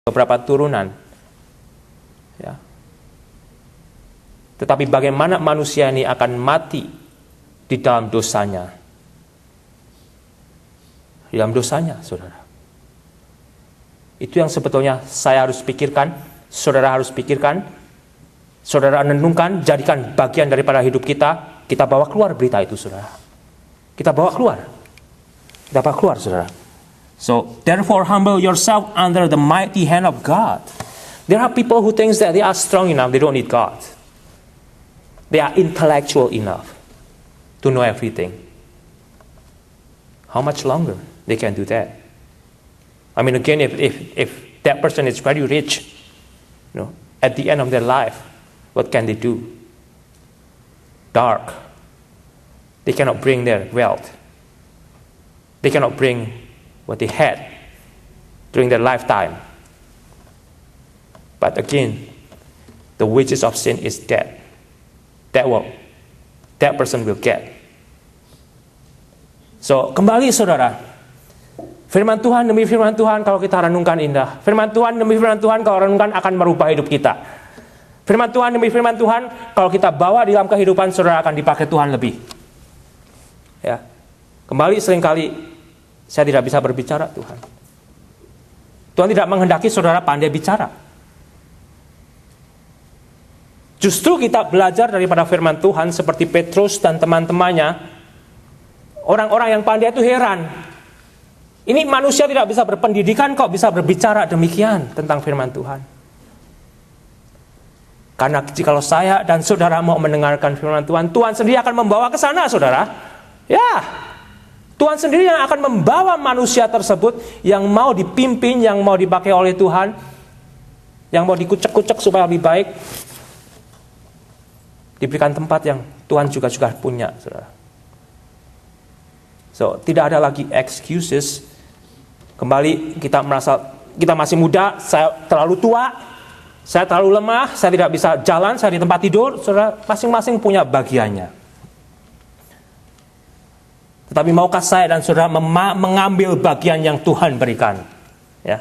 beberapa turunan. Ya. Tetapi bagaimana manusia ini akan mati di dalam dosanya? Di dalam dosanya, saudara. Itu yang sebetulnya saya harus pikirkan, saudara harus pikirkan, saudara renungkan, jadikan bagian daripada hidup kita. Kita bawa keluar berita itu, saudara. Kita bawa keluar. Kita bawa keluar, saudara. So, therefore humble yourself under the mighty hand of God. There are people who think that they are strong enough, they don't need God. They are intellectual enough to know everything. How much longer they can do that? I mean, again, if that person is very rich, at the end of their life, what can they do? Dark. They cannot bring their wealth. They cannot bring what they had during their lifetime. But again, the wages of sin is death. That person will get. So, kembali saudara. Firman Tuhan demi firman Tuhan kalau kita renungkan indah. Firman Tuhan demi firman Tuhan kalau renungkan akan merubah hidup kita. Firman Tuhan demi firman Tuhan kalau kita bawa di dalam kehidupan saudara akan dipakai Tuhan lebih. Ya. Kembali seringkali saya tidak bisa berbicara Tuhan. Tuhan tidak menghendaki saudara pandai bicara. Justru kita belajar daripada firman Tuhan seperti Petrus dan teman-temannya. Orang-orang yang pandai itu heran. Ini manusia tidak bisa berpendidikan kok bisa berbicara demikian tentang firman Tuhan. Karena jikalau saya dan saudara mau mendengarkan firman Tuhan, Tuhan sendiri akan membawa ke sana, saudara. Ya, Tuhan sendiri yang akan membawa manusia tersebut yang mau dipimpin, yang mau dipakai oleh Tuhan, yang mau dikucek-kucek supaya lebih baik, diberikan tempat yang Tuhan juga punya, saudara. So, tidak ada lagi excuses. Kembali kita merasa kita masih muda, saya terlalu tua, saya terlalu lemah, saya tidak bisa jalan, saya di tempat tidur. Saudara, masing-masing punya bagiannya. Tetapi maukah saya dan saudara mengambil bagian yang Tuhan berikan? Ya.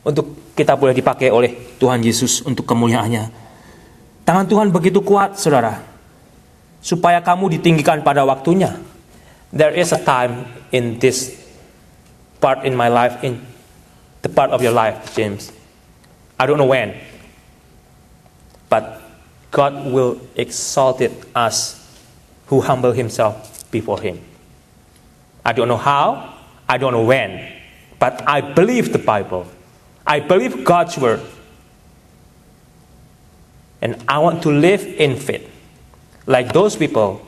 Untuk kita boleh dipakai oleh Tuhan Yesus untuk kemuliaannya. Tangan Tuhan begitu kuat, saudara. Supaya kamu ditinggikan pada waktunya. There is a time in this part in my life, in the part of your life, James. I don't know when. But God will exalt us who humble himself before him. I don't know how, I don't know when. But I believe the Bible. I believe God's word. And I want to live in faith. Like those people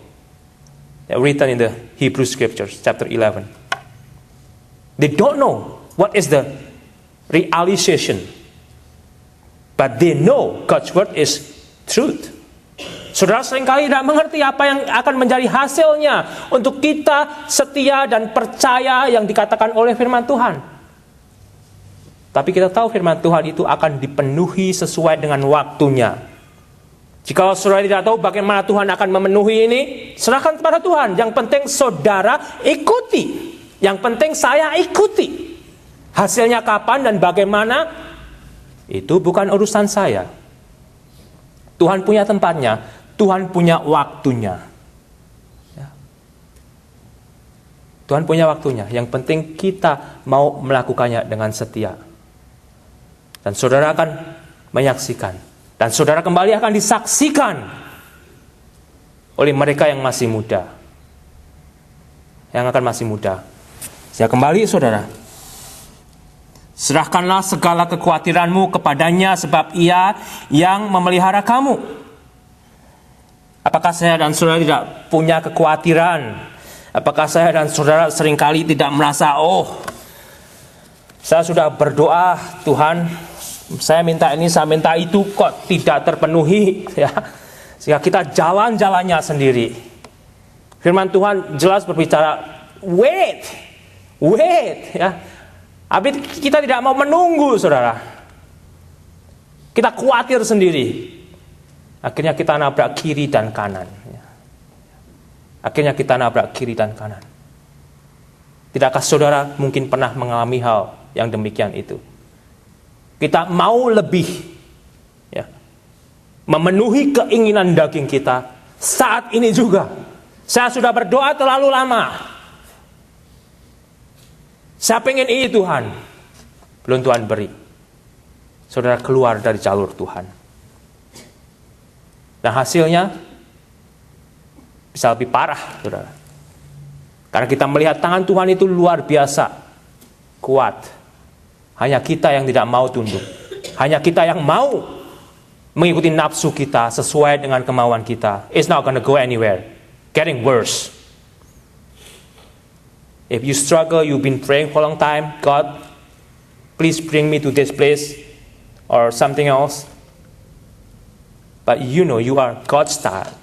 that written in the Hebrew Scriptures, chapter 11. They don't know what is the realization. But they know God's word is truth. Saudara seringkali tidak mengerti apa yang akan menjadi hasilnya untuk kita setia dan percaya yang dikatakan oleh firman Tuhan. Tapi kita tahu firman Tuhan itu akan dipenuhi sesuai dengan waktunya. Jika saudara tidak tahu bagaimana Tuhan akan memenuhi ini, serahkan kepada Tuhan. Yang penting saudara ikuti. Yang penting saya ikuti. Hasilnya kapan dan bagaimana, itu bukan urusan saya. Tuhan punya tempatnya, Tuhan punya waktunya. Ya. Tuhan punya waktunya. Yang penting kita mau melakukannya dengan setia. Dan saudara akan menyaksikan. Dan saudara kembali akan disaksikan oleh mereka yang masih muda. Yang akan masih muda. Saya kembali saudara. Serahkanlah segala kekhawatiranmu kepadanya sebab ia yang memelihara kamu. Apakah saya dan saudara tidak punya kekhawatiran? Apakah saya dan saudara seringkali tidak merasa, saya sudah berdoa, Tuhan, saya minta ini, saya minta itu, kok tidak terpenuhi, ya. Sehingga kita jalan-jalannya sendiri. Firman Tuhan jelas berbicara, wait, ya. Tapi kita tidak mau menunggu, saudara. Kita khawatir sendiri. Akhirnya kita nabrak kiri dan kanan. Akhirnya kita nabrak kiri dan kanan. Tidakkah saudara mungkin pernah mengalami hal yang demikian itu? Kita mau lebih, ya, memenuhi keinginan daging kita. Saat ini juga, saya sudah berdoa terlalu lama. Saya pengen ini Tuhan. Belum Tuhan beri. Saudara keluar dari jalur Tuhan. Dan hasilnya bisa lebih parah, saudara. Karena kita melihat tangan Tuhan itu luar biasa kuat. Hanya kita yang tidak mau tunduk. Hanya kita yang mau mengikuti nafsu kita sesuai dengan kemauan kita. It's not gonna go anywhere. Getting worse. If you struggle, you've been praying for a long time, God, please bring me to this place or something else. But you know you are God's child.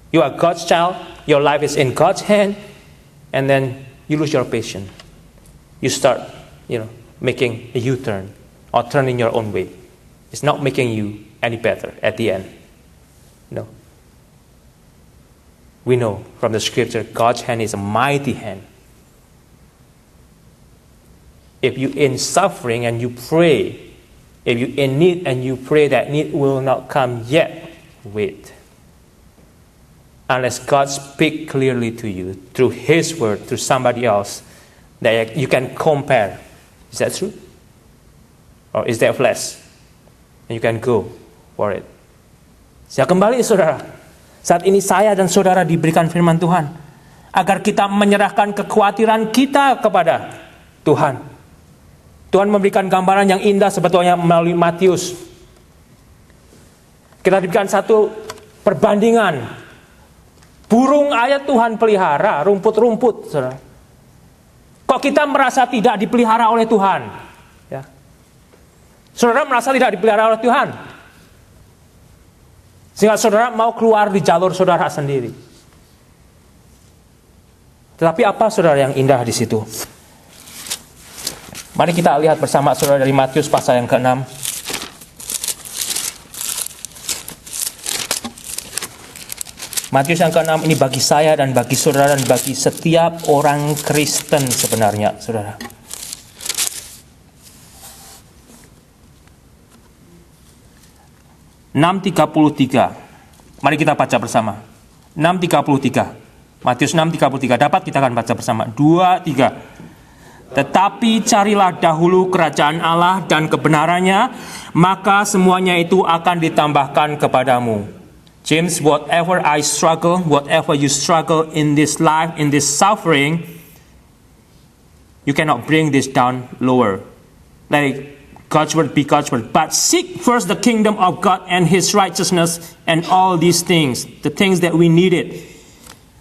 You are God's child. Your life is in God's hand. And then you lose your patience. You start, making a U-turn or turning your own way. It's not making you any better at the end. No. We know from the scripture, God's hand is a mighty hand. If you in suffering and you pray, if you in need and you pray that need will not come yet, wait. Unless God speak clearly to you through His word, through somebody else, that you can compare. Is that true? Or is that flesh? And you can go for it. Saya kembali saudara. Saat ini saya dan saudara diberikan firman Tuhan. Agar kita menyerahkan kekhawatiran kita kepada Tuhan. Tuhan memberikan gambaran yang indah sebetulnya melalui Matius. Kita diberikan satu perbandingan. Burung ayat Tuhan pelihara, rumput-rumput, saudara. Kok kita merasa tidak dipelihara oleh Tuhan? Ya. Saudara merasa tidak dipelihara oleh Tuhan? Sehingga saudara mau keluar di jalur saudara sendiri. Tetapi apa saudara yang indah di situ? Mari kita lihat bersama saudara dari Matius pasal yang ke-6. Matius yang ke-6 ini bagi saya dan bagi saudara dan bagi setiap orang Kristen sebenarnya, saudara. Mari kita baca bersama. 6:33. Matius 6:33. Dapat kita akan baca bersama. 2, 3. Tetapi carilah dahulu kerajaan Allah dan kebenarannya, maka semuanya itu akan ditambahkan kepadamu. James, whatever you struggle in this life, in this suffering, you cannot bring this down lower. Let God's word be God's word. But seek first the kingdom of God and His righteousness, and all these things, the things that we needed,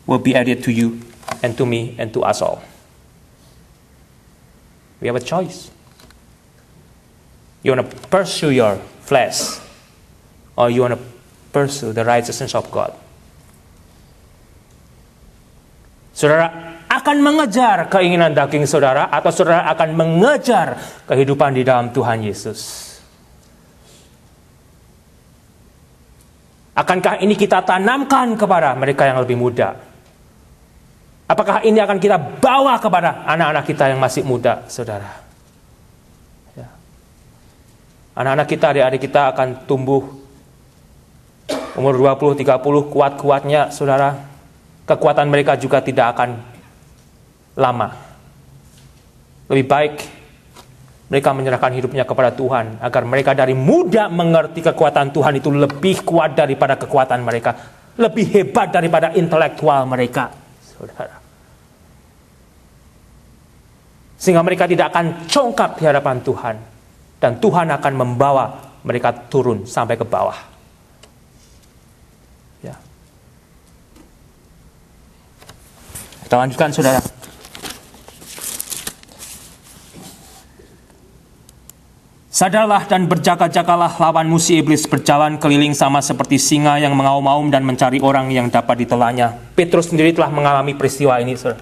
will be added to you and to me and to us all. We have a choice. You want to pursue your flesh, or you want to pursue the righteousness of God. Saudara akan mengejar keinginan daging saudara, atau saudara akan mengejar kehidupan di dalam Tuhan Yesus? Akankah ini kita tanamkan kepada mereka yang lebih muda? Apakah ini akan kita bawa kepada anak-anak kita yang masih muda, saudara? Ya. Anak-anak kita, adik-adik kita akan tumbuh umur 20, 30, kuat-kuatnya, saudara. Kekuatan mereka juga tidak akan lama. Lebih baik mereka menyerahkan hidupnya kepada Tuhan, agar mereka dari muda mengerti kekuatan Tuhan itu lebih kuat daripada kekuatan mereka, lebih hebat daripada intelektual mereka, saudara. Sehingga mereka tidak akan congkak di hadapan Tuhan, dan Tuhan akan membawa mereka turun sampai ke bawah. Kita lanjutkan, saudara. Sadarlah dan berjaga-jagalah, lawan musuh iblis berjalan keliling sama seperti singa yang mengaum-aum dan mencari orang yang dapat ditelannya. Petrus sendiri telah mengalami peristiwa ini, saudara.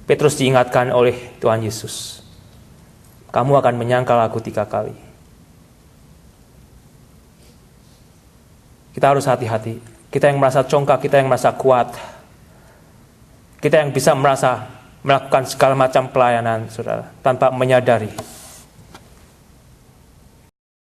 Petrus diingatkan oleh Tuhan Yesus. Kamu akan menyangkal aku 3 kali. Kita harus hati-hati. Kita yang merasa congkak, kita yang merasa kuat, kita yang bisa merasa melakukan segala macam pelayanan, saudara, tanpa menyadari